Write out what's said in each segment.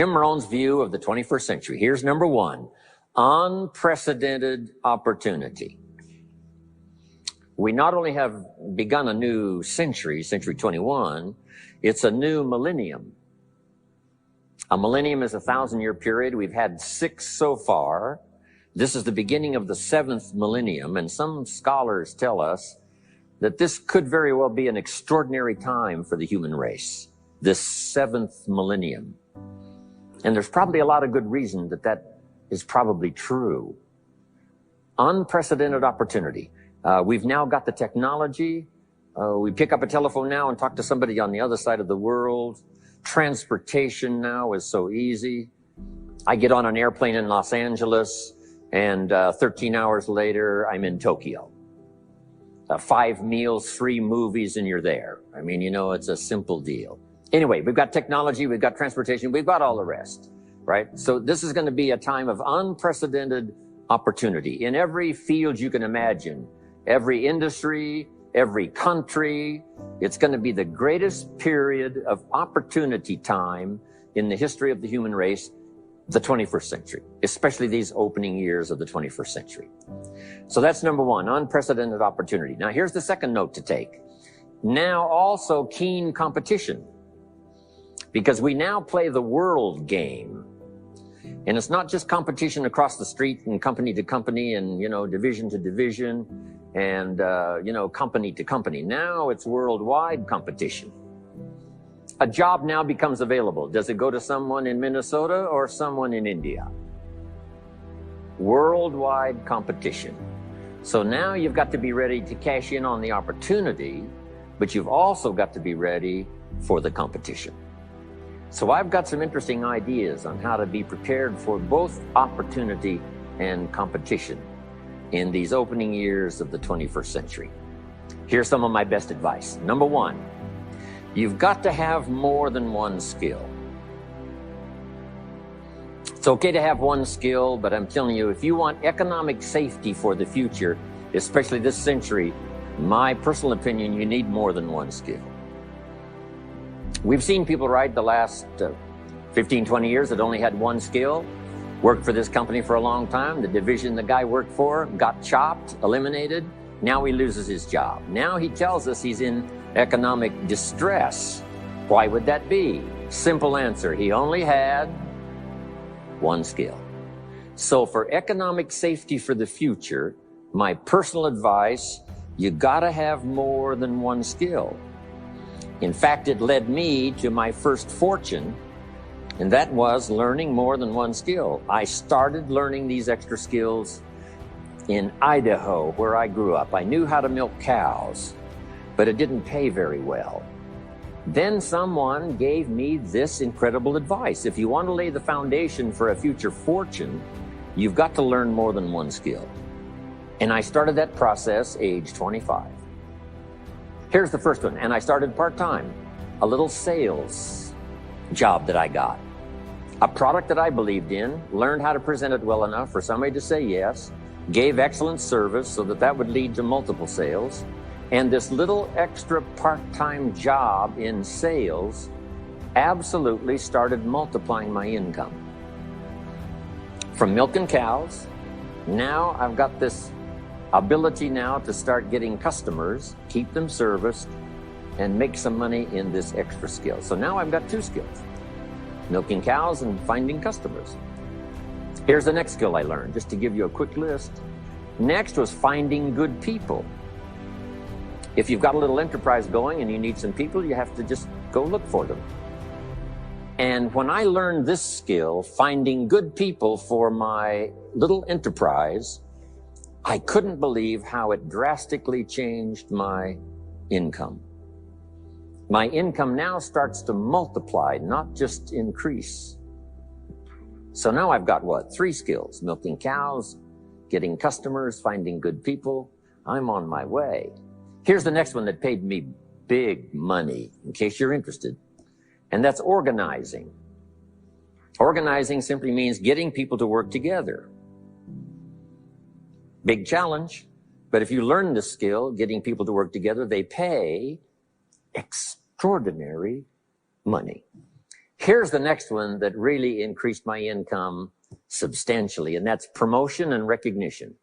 Jim Rohn's view of the 21st century. Here's number one, unprecedented opportunity. We not only have begun a new century, century 21, it's a new millennium. A millennium is a 1,000-year period. We've had 6 so far. This is the beginning of the 7th millennium, and some scholars tell us that this could very well be an extraordinary time for the human race, this 7th millennium. And there's probably a lot of good reason that that is probably true. Unprecedented opportunity. We've now got the technology. We pick up a telephone now and talk to somebody on the other side of the world. Transportation now is so easy. I get on an airplane in Los Angeles, and 13 hours later, I'm in Tokyo. 5 meals, 3 movies, and you're there. I mean, you know, it's a simple deal. Anyway, we've got technology, we've got transportation, we've got all the rest, right? So this is going to be a time of unprecedented opportunity in every field you can imagine, every industry, every country. It's going to be the greatest period of opportunity time in the history of the human race, the 21st century, especially these opening years of the 21st century. So that's number one, unprecedented opportunity. Now here's the second note to take. Now also keen competition, because we now play the world game. And it's not just competition across the street and company to company and, you know, division to division and, you know, company to company. Now it's worldwide competition. A job now becomes available. Does it go to someone in Minnesota or someone in India? Worldwide competition. So now you've got to be ready to cash in on the opportunity, but you've also got to be ready for the competition. So I've got some interesting ideas on how to be prepared for both opportunity and competition in these opening years of the 21st century. Here's some of my best advice. Number one, you've got to have more than one skill. It's okay to have one skill, but I'm telling you, if you want economic safety for the future, especially this century, my personal opinion, you need more than one skill. We've seen people, right, the last 15, 20 years that only had one skill, worked for this company for a long time. The division the guy worked for got chopped, eliminated. Now he loses his job. Now he tells us he's in economic distress. Why would that be? Simple answer. He only had one skill. So for economic safety for the future, my personal advice, you gotta have more than one skill. In fact, it led me to my first fortune, and that was learning more than one skill. I started learning these extra skills in Idaho, where I grew up. I knew how to milk cows, but it didn't pay very well. Then someone gave me this incredible advice. If you want to lay the foundation for a future fortune, you've got to learn more than one skill. And I started that process age 25. Here's the first one, and I started part-time, a little sales job that I got. A product that I believed in, learned how to present it well enough for somebody to say yes, gave excellent service so that that would lead to multiple sales. And this little extra part-time job in sales absolutely started multiplying my income. From milking cows, now I've got this ability now to start getting customers, keep them serviced, and make some money in this extra skill. So now I've got 2 skills, milking cows and finding customers. Here's the next skill I learned, just to give you a quick list. Next was finding good people. If you've got a little enterprise going and you need some people, you have to just go look for them. And when I learned this skill, finding good people for my little enterprise, I couldn't believe how it drastically changed my income. My income now starts to multiply, not just increase. So now I've got what? 3 skills: milking cows, getting customers, finding good people. I'm on my way. Here's the next one that paid me big money, in case you're interested, and that's organizing. Organizing simply means getting people to work together. Big challenge, but if you learn this skill, getting people to work together, they pay extraordinary money. Here's the next one that really increased my income substantially, and that's promotion and recognition.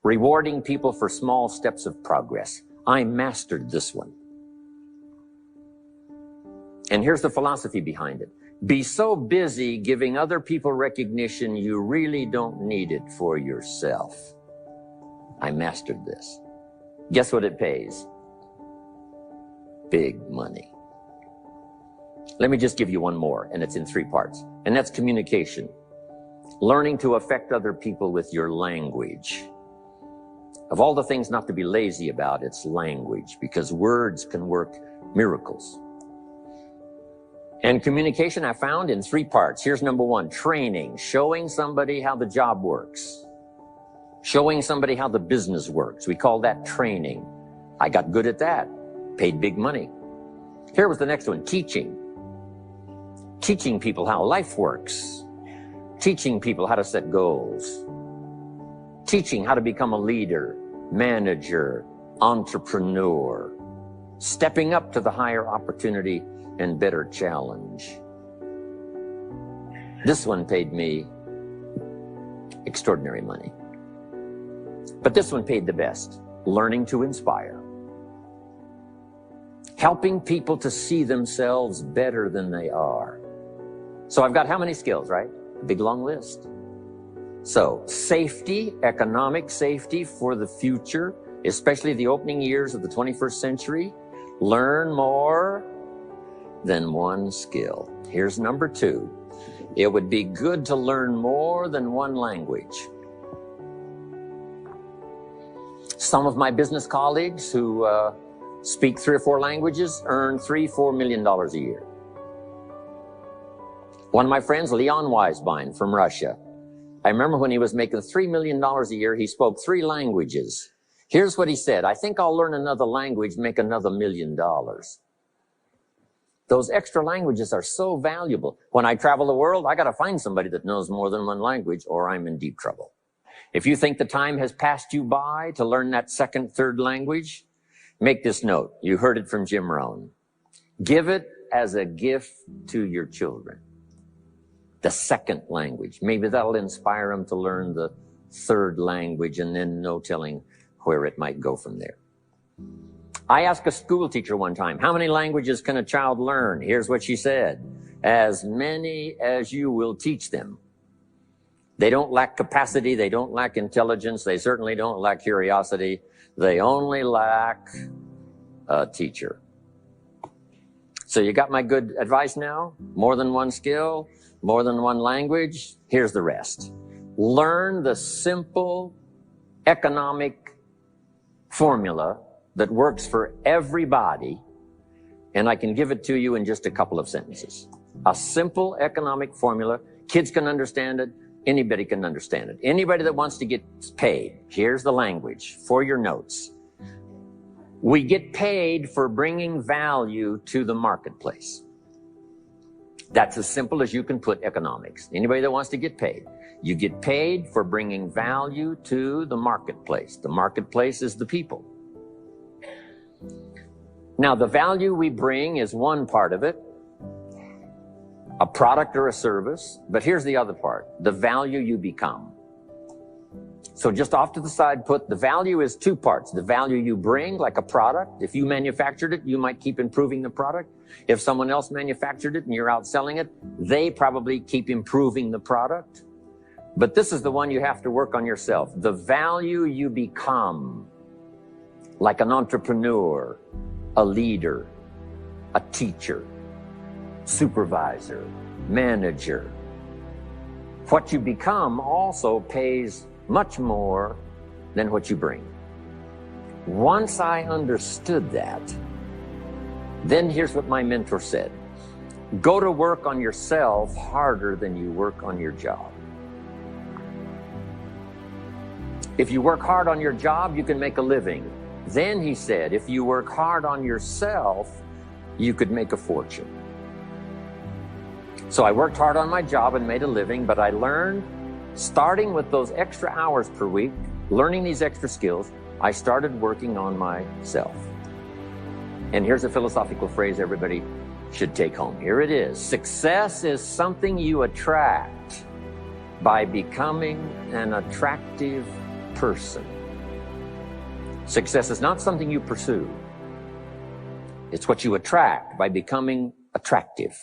Rewarding people for small steps of progress. I mastered this one. And here's the philosophy behind it. Be so busy giving other people recognition, you really don't need it for yourself. I mastered this. Guess what it pays? Big money. Let me just give you one more, and it's in 3 parts. And that's communication. Learning to affect other people with your language. Of all the things not to be lazy about, it's language, because words can work miracles. And communication I found in 3 parts. Here's number 1, training, showing somebody how the job works. Showing somebody how the business works. We call that training. I got good at that. Paid big money. Here was the next one, teaching. Teaching people how life works. Teaching people how to set goals. Teaching how to become a leader, manager, entrepreneur. Stepping up to the higher opportunity and better challenge. This one paid me extraordinary money. But this one paid the best. Learning to inspire. Helping people to see themselves better than they are. So I've got how many skills, right? A big long list. So safety, economic safety for the future, especially the opening years of the 21st century. Learn more than one skill. Here's number 2. It would be good to learn more than one language. Some of my business colleagues who speak 3 or 4 languages earn $3-4 million a year. One of my friends, Leon Weisbein from Russia, I remember when he was making $3 million a year, he spoke 3 languages. Here's what he said, I think I'll learn another language, make another $1 million. Those extra languages are so valuable. When I travel the world, I got to find somebody that knows more than one language or I'm in deep trouble. If you think the time has passed you by to learn that 2nd, 3rd language, make this note. You heard it from Jim Rohn. Give it as a gift to your children. The 2nd language. Maybe that'll inspire them to learn the 3rd language, and then no telling where it might go from there. I asked a school teacher one time, how many languages can a child learn? Here's what she said. As many as you will teach them. They don't lack capacity. They don't lack intelligence. They certainly don't lack curiosity. They only lack a teacher. So you got my good advice now? More than one skill, more than one language. Here's the rest. Learn the simple economic formula that works for everybody, and I can give it to you in just a couple of sentences. A simple economic formula. Kids can understand it. Anybody can understand it. Anybody that wants to get paid. Here's the language for your notes. We get paid for bringing value to the marketplace. That's as simple as you can put economics. Anybody that wants to get paid. You get paid for bringing value to the marketplace. The marketplace is the people. Now, the value we bring is one part of it, a product or a service, but here's the other part, the value you become. So just off to the side, put the value is 2 parts. The value you bring, like a product. If you manufactured it, you might keep improving the product. If someone else manufactured it and you're out selling it, they probably keep improving the product. But this is the one you have to work on yourself. The value you become, like an entrepreneur, a leader, a teacher, supervisor, manager. What you become also pays much more than what you bring. Once I understood that, then here's what my mentor said. Go to work on yourself harder than you work on your job. If you work hard on your job, you can make a living. Then he said, if you work hard on yourself, you could make a fortune. So I worked hard on my job and made a living, but I learned, starting with those extra hours per week, learning these extra skills, I started working on myself. And here's a philosophical phrase, everybody. should take home. Here it is. Success is something you attract by becoming an attractive person. Success is not something you pursue. It's what you attract by becoming attractive.